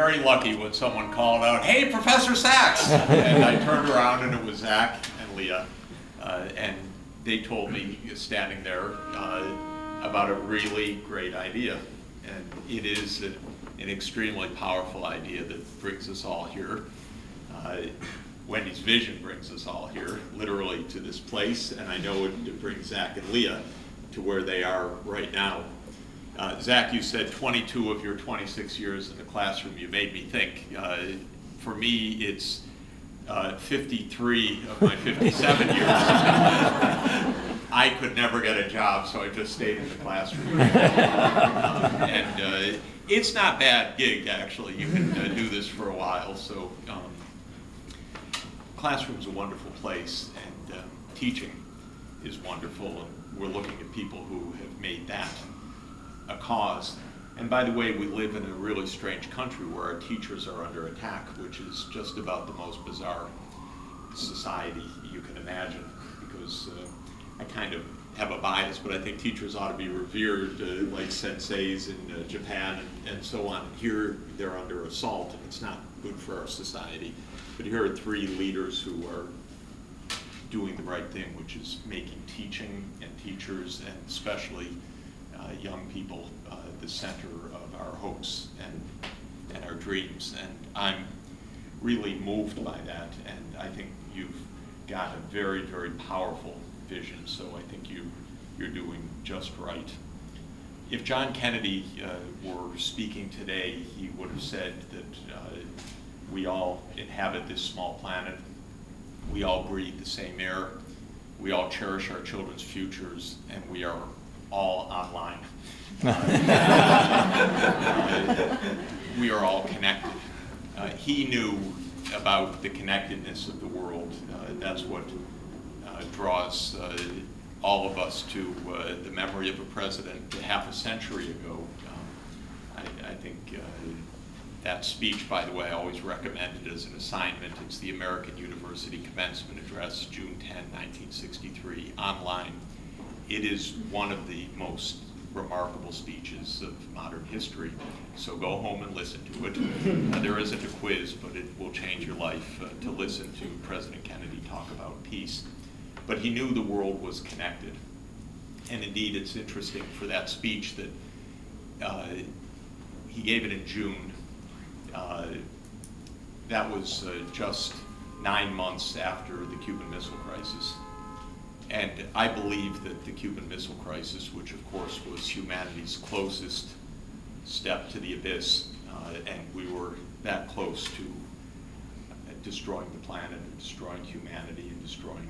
very lucky when someone called out, "Hey, Professor Sachs!" And I turned around and it was Zach and Leah. And they told me, standing there, about a really great idea. And it is an extremely powerful idea that brings us all here. Wendy's vision brings us all here, literally to this place, and I know it brings Zach and Leah to where they are right now. Zach, you said 22 of your 26 years in the classroom. You made me think. For me, it's 53 of my 57 years. I could never get a job, so I just stayed in the classroom. And it's not a bad gig, actually. You can do this for a while. So classroom's a wonderful place, and teaching is wonderful. And we're looking at people who have made that a cause. And by the way, we live in a really strange country where our teachers are under attack, which is just about the most bizarre society you can imagine, because I kind of have a bias, but I think teachers ought to be revered like senseis in Japan and so on. Here they're under assault, and it's not good for our society. But here are three leaders who are doing the right thing, which is making teaching and teachers, and especially young people, the center of our hopes and our dreams. And I'm really moved by that, and I think you've got a very, very powerful vision, so I think you're doing just right. If John Kennedy were speaking today, he would have said that we all inhabit this small planet, we all breathe the same air, we all cherish our children's futures, and we are all online. We are all connected. He knew about the connectedness of the world. That's what draws all of us to the memory of a president half a century ago. I think that speech, by the way, I always recommend it as an assignment. It's the American University Commencement Address, June 10, 1963, online. It is one of the most remarkable speeches of modern history, so go home and listen to it. There isn't a quiz, but it will change your life to listen to President Kennedy talk about peace. But he knew the world was connected. And indeed, it's interesting for that speech that he gave it in June. That was just 9 months after the Cuban Missile Crisis. And I believe that the Cuban Missile Crisis, which of course was humanity's closest step to the abyss, and we were that close to destroying the planet and destroying humanity and destroying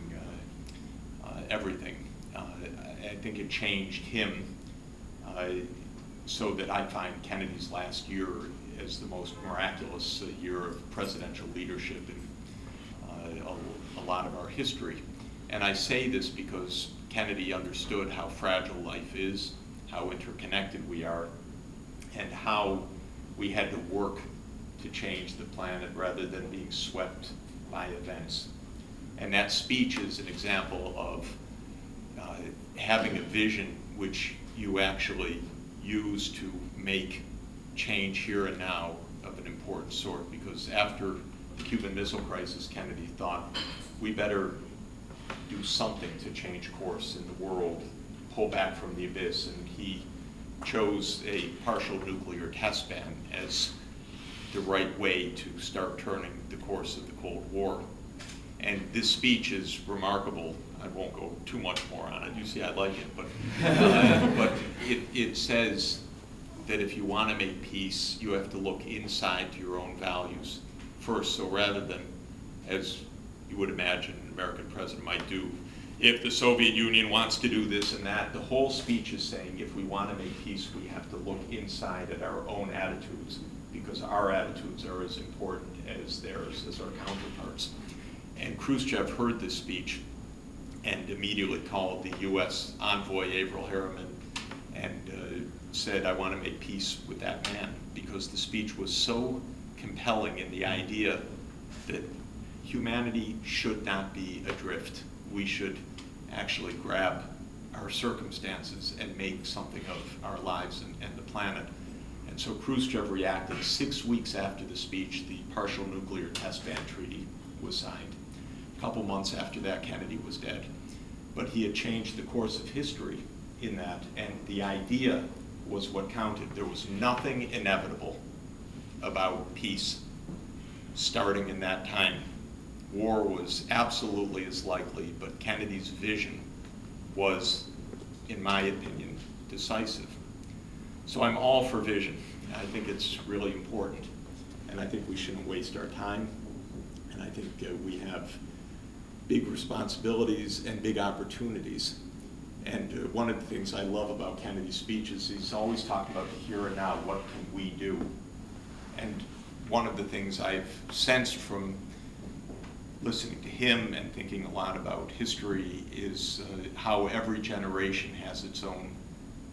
everything. I think it changed him so that I find Kennedy's last year as the most miraculous year of presidential leadership in a lot of our history. And I say this because Kennedy understood how fragile life is, how interconnected we are, and how we had to work to change the planet rather than being swept by events. And that speech is an example of having a vision which you actually use to make change here and now of an important sort. Because after the Cuban Missile Crisis, Kennedy thought, we better do something to change course in the world, pull back from the abyss, and he chose a partial nuclear test ban as the right way to start turning the course of the Cold War. And this speech is remarkable. I won't go too much more on it. You see, I like it, but it says that if you want to make peace, you have to look inside to your own values first. So rather than, as you would imagine an American president might do, if the Soviet Union wants to do this and that, the whole speech is saying if we want to make peace, we have to look inside at our own attitudes, because our attitudes are as important as theirs, as our counterparts. And Khrushchev heard this speech and immediately called the US envoy, Averell Harriman, and said, I want to make peace with that man, because the speech was so compelling in the idea that humanity should not be adrift. We should actually grab our circumstances and make something of our lives and the planet. And so Khrushchev reacted. 6 weeks after the speech, the Partial Nuclear Test Ban Treaty was signed. A couple months after that, Kennedy was dead. But he had changed the course of history in that, and the idea was what counted. There was nothing inevitable about peace starting in that time. War was absolutely as likely, but Kennedy's vision was, in my opinion, decisive. So I'm all for vision. I think it's really important, and I think we shouldn't waste our time, and I think we have big responsibilities and big opportunities. And one of the things I love about Kennedy's speech is he's always talking about the here and now, what can we do? And one of the things I've sensed from listening to him and thinking a lot about history is how every generation has its own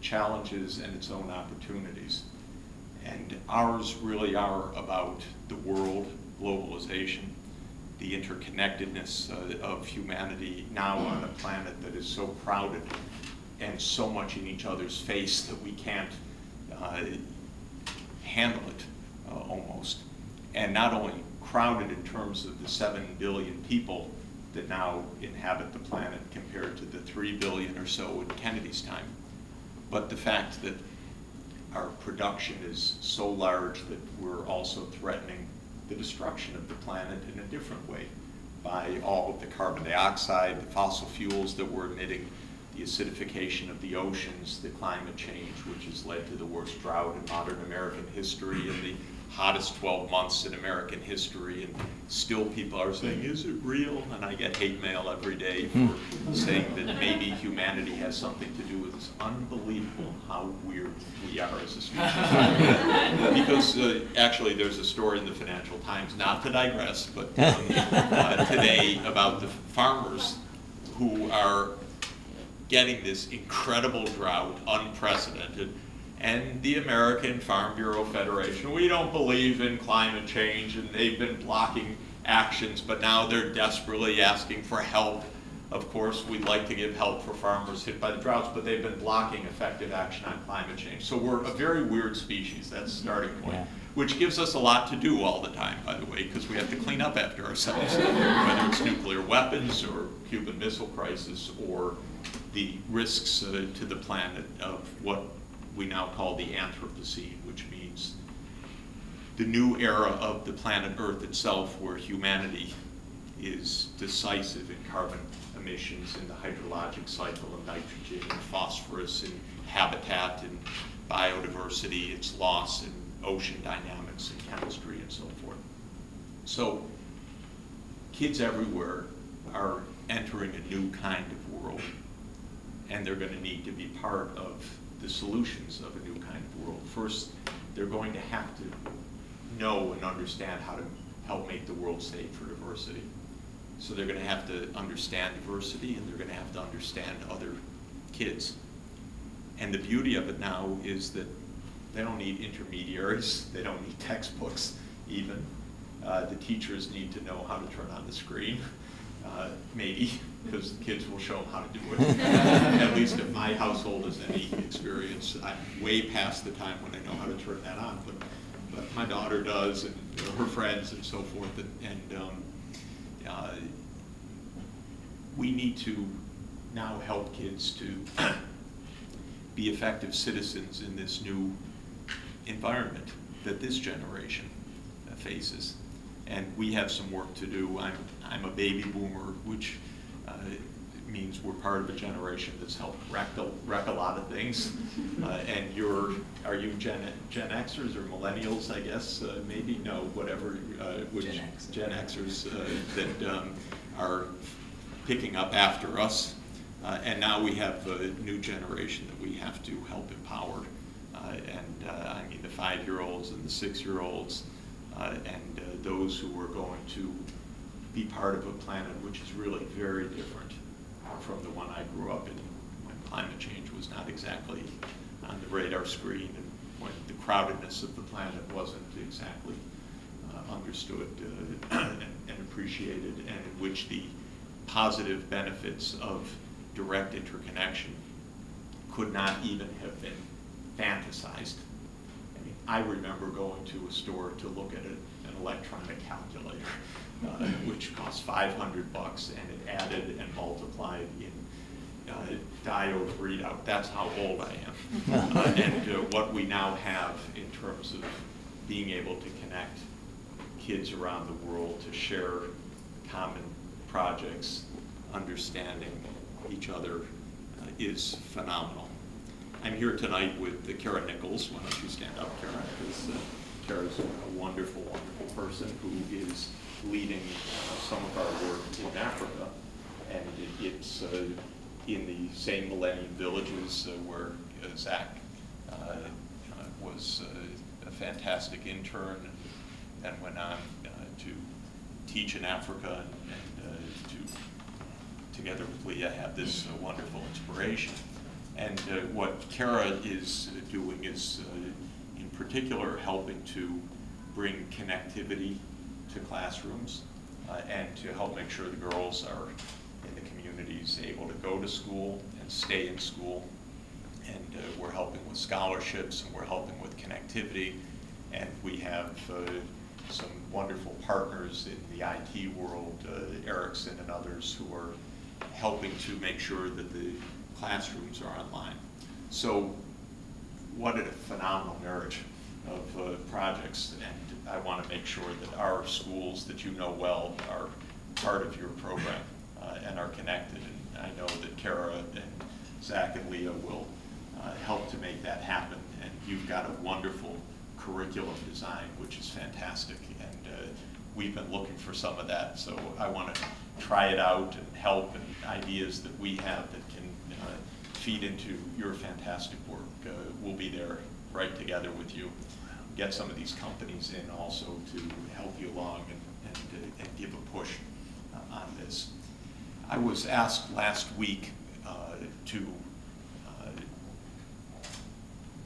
challenges and its own opportunities. And ours really are about the world, globalization, the interconnectedness of humanity now on a planet that is so crowded and so much in each other's face that we can't handle it almost. And not only crowded in terms of the 7 billion people that now inhabit the planet compared to the 3 billion or so in Kennedy's time, but the fact that our production is so large that we're also threatening the destruction of the planet in a different way by all of the carbon dioxide, the fossil fuels that we're emitting, the acidification of the oceans, the climate change, which has led to the worst drought in modern American history and the hottest 12 months in American history, and still people are saying, is it real? And I get hate mail every day for saying that maybe humanity has something to do with this. Unbelievable how weird we are as a species. Because actually there's a story in the Financial Times, not to digress, but today about the farmers who are getting this incredible drought, unprecedented, and the American Farm Bureau Federation, we don't believe in climate change, and they've been blocking actions, but now they're desperately asking for help. Of course, we'd like to give help for farmers hit by the droughts, but they've been blocking effective action on climate change. So we're a very weird species, that's the starting point, yeah. Which gives us a lot to do all the time, by the way, because we have to clean up after ourselves, whether it's nuclear weapons or Cuban Missile Crisis or the risks to the planet of what we now call the Anthropocene, which means the new era of the planet Earth itself, where humanity is decisive in carbon emissions, in the hydrologic cycle of nitrogen and phosphorus, in habitat and biodiversity, its loss in ocean dynamics and chemistry and so forth. So kids everywhere are entering a new kind of world, and they're going to need to be part of the solutions of a new kind of world. First, they're going to have to know and understand how to help make the world safe for diversity. So they're going to have to understand diversity, and they're going to have to understand other kids. And the beauty of it now is that they don't need intermediaries, they don't need textbooks even. The teachers need to know how to turn on the screen, maybe, because the kids will show them how to do it. At least if my household has any experience, I'm way past the time when I know how to turn that on, but my daughter does, and her friends and so forth, and we need to now help kids to be effective citizens in this new environment that this generation faces. And we have some work to do. I'm a baby boomer, which means we're part of a generation that's helped wreck a lot of things. And are you Gen Xers or millennials, I guess? Maybe, no, whatever. Gen Xers that are picking up after us. And now we have a new generation that we have to help empower. I mean the 5-year-olds and the 6-year-olds and those who are going to be part of a planet which is really very different from the one I grew up in, when climate change was not exactly on the radar screen, and when the crowdedness of the planet wasn't exactly understood and appreciated, and in which the positive benefits of direct interconnection could not even have been fantasized. I mean, I remember going to a store to look at an electronic calculator, which cost $500, and it added and multiplied in diode readout. That's how old I am. And what we now have in terms of being able to connect kids around the world to share common projects, understanding each other is phenomenal. I'm here tonight with Kara Nichols. Why don't you stand up, Kara? Because Kara's a wonderful, wonderful person who is leading some of our work in Africa, and it's in the same Millennium Villages where Zach was a fantastic intern and went on to teach in Africa and to, together with Leah, have this wonderful inspiration. And what Kara is doing is, in particular, helping to bring connectivity to classrooms and to help make sure the girls are in the communities able to go to school and stay in school. And we're helping with scholarships, and we're helping with connectivity. And we have some wonderful partners in the IT world, Ericsson and others, who are helping to make sure that the classrooms are online. So what a phenomenal marriage of projects, and I want to make sure that our schools that you know well are part of your program and are connected. And I know that Kara and Zach and Leah will help to make that happen. And you've got a wonderful curriculum design, which is fantastic. And we've been looking for some of that. So I want to try it out and help, and ideas that we have that can feed into your fantastic work. We'll be there right together with you. Get some of these companies in also to help you along and give a push on this. I was asked last week to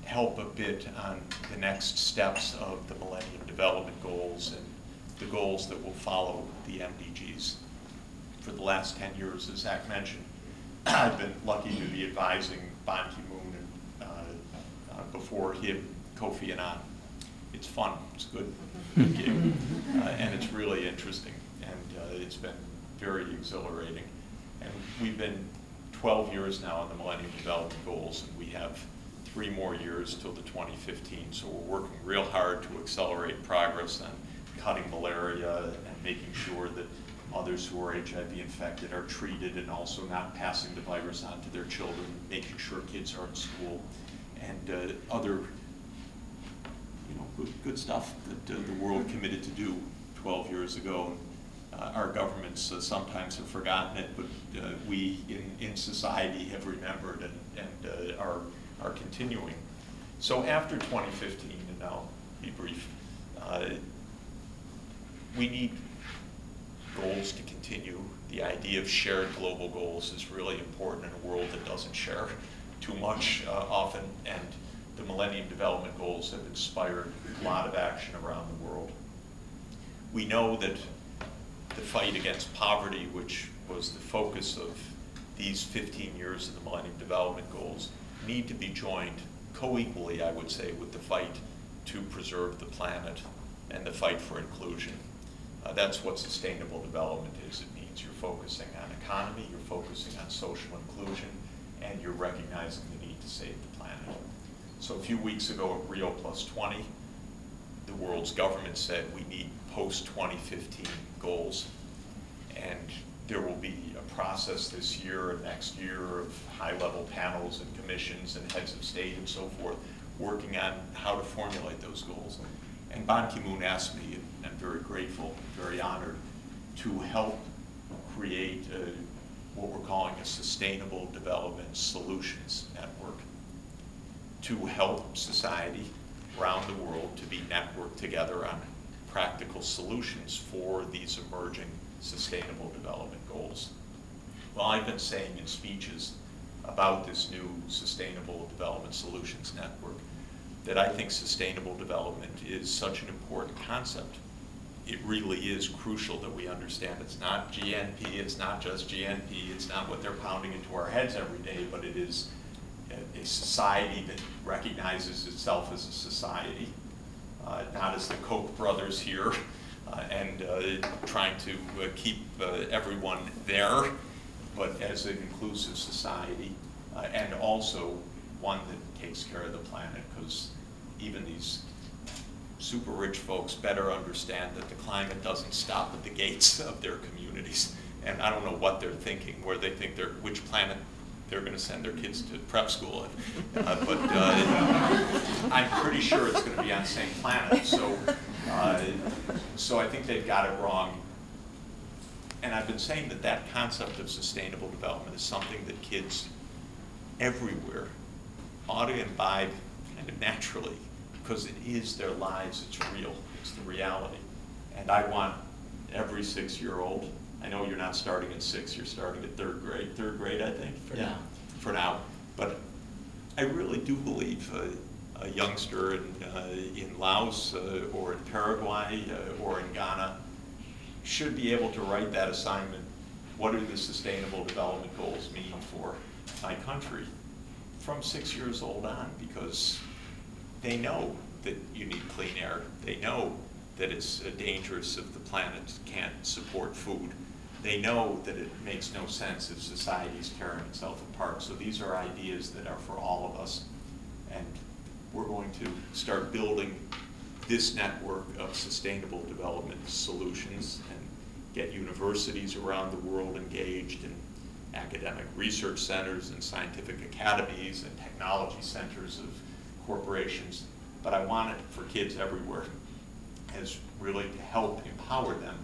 help a bit on the next steps of the Millennium Development Goals and the goals that will follow the MDGs. For the last 10 years, as Zach mentioned, I've been lucky to be advising Ban Ki-moon and before him, Kofi Annan. It's fun, it's good gig, and it's really interesting, and it's been very exhilarating. And we've been 12 years now on the Millennium Development Goals, and we have 3 more years till the 2015, so we're working real hard to accelerate progress on cutting malaria and making sure that mothers who are HIV infected are treated, and also not passing the virus on to their children, making sure kids are in school, and other good stuff that the world committed to do 12 years ago. Our governments sometimes have forgotten it, but we in society have remembered and are continuing. So after 2015, and I'll be brief, we need goals to continue. The idea of shared global goals is really important in a world that doesn't share too much often, and the Millennium Development Goals have inspired a lot of action around the world. We know that the fight against poverty, which was the focus of these 15 years of the Millennium Development Goals, need to be joined co-equally, I would say, with the fight to preserve the planet and the fight for inclusion. That's what sustainable development is. It means you're focusing on economy, you're focusing on social inclusion, and you're recognizing the need to save the planet. So a few weeks ago at Rio Plus 20, the world's government said we need post-2015 goals, and there will be a process this year and next year of high-level panels and commissions and heads of state and so forth working on how to formulate those goals. And Ban Ki-moon asked me, and I'm very grateful, very honored, to help create what we're calling a Sustainable Development Solutions Network to help society around the world to be networked together on practical solutions for these emerging sustainable development goals. Well, I've been saying in speeches about this new Sustainable Development Solutions Network that I think sustainable development is such an important concept. It really is crucial that we understand it's not GNP, it's not just GNP, it's not what they're pounding into our heads every day, but it is a society that recognizes itself as a society not as the Koch brothers here, and trying to keep everyone there, but as an inclusive society, and also one that takes care of the planet, because even these super rich folks better understand that the climate doesn't stop at the gates of their communities. And I don't know what they're thinking, where they think which planet they're going to send their kids to prep school in. But I'm pretty sure it's going to be on the same planet. So I think they've got it wrong. And I've been saying that that concept of sustainable development is something that kids everywhere ought to imbibe kind of naturally, because it is their lives, it's real, it's the reality. And I want every 6-year-old, I know you're not starting at 6, you're starting at 3rd grade, I think. For now. But I really do believe a youngster in Laos or in Paraguay or in Ghana should be able to write that assignment. What do the Sustainable Development Goals mean for my country from 6 years old on? Because they know that you need clean air. They know that it's dangerous if the planet can't support food. They know that it makes no sense if society is tearing itself apart. So these are ideas that are for all of us. And we're going to start building this network of sustainable development solutions and get universities around the world engaged in academic research centers and scientific academies and technology centers of corporations. But I want it for kids everywhere, as really to help empower them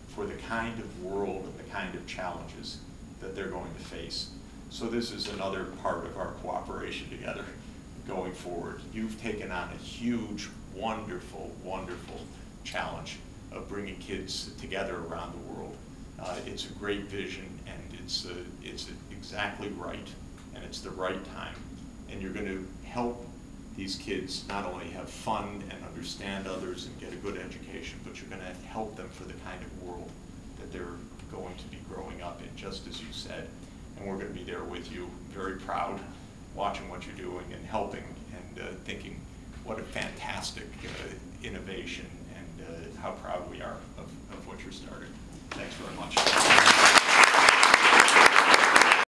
for the kind of world and the kind of challenges that they're going to face. So this is another part of our cooperation together going forward. You've taken on a huge, wonderful, wonderful challenge of bringing kids together around the world. It's a great vision, and it's exactly right, and it's the right time. And you're going to help these kids not only have fun and understand others and get a good education, but you're going to help them for the kind of world that they're going to be growing up in, just as you said. And we're going to be there with you, very proud, watching what you're doing and helping and thinking what a fantastic innovation, and how proud we are of what you're starting. Thanks very much.